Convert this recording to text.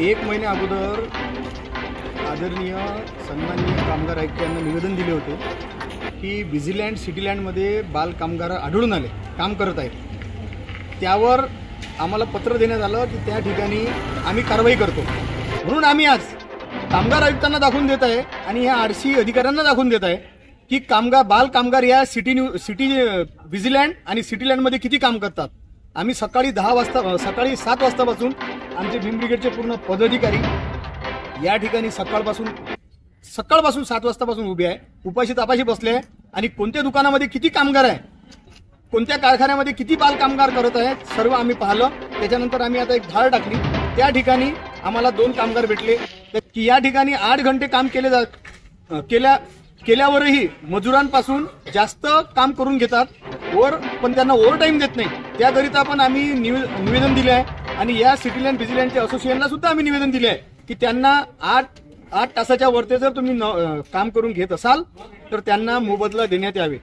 एक महिन्या अगोदर आदरणीय सन्माननीय कामगार आयुक्त यांना निवेदन दिले होते की विजिलँड सिटीलँडमध्ये बाल कामगार आढळून आले, काम करत आहेत। त्यावर आम्हाला पत्र देण्यात आलं की त्या ठिकाणी आम्ही कारवाई करतो। म्हणून आम्ही आज कामगार आयुक्तांना दाखवून देत आहे आणि या आरसी अधिकाऱ्यांना दाखवून देत आहे की बाल कामगार या सिटी विजिलँड आणि सिटीलँडमध्ये किती काम करतात। आम्ही सकाळी 7 वाजतापासून आमचे भीम ब्रिगेडचे पूर्ण पदाधिकारी या ठिकाणी सकाळपासून 7 वाजतापासून उभे आहे, उपाशी तापाशी बसले आहे आणि कोणत्या दुकानामध्ये किती कामगार आहे, कोणत्या कारखान्यामध्ये किती बाल कामगार करत आहेत सर्व आम्ही पाहिलं। त्याच्यानंतर आम्ही आता एक धाड टाकली, त्या ठिकाणी आम्हाला 2 कामगार भेटले की या ठिकाणी 8 घंटे काम केल्यावरही मजुरांपासून जास्त काम करून घेतात, पण त्यांना ओव्हर टाइम देत नाही। त्याकरिता पण आम्ही निवेदन दिले आहे आणि या सिटीलँड विजिलँडच्या असोसिएशनला सुद्धा आम्ही निवेदन दिले आहे की त्यांना 8 तासाच्या वरती जर तुम्ही काम करून घेत असाल तर त्यांना मोबदला देण्यात यावे।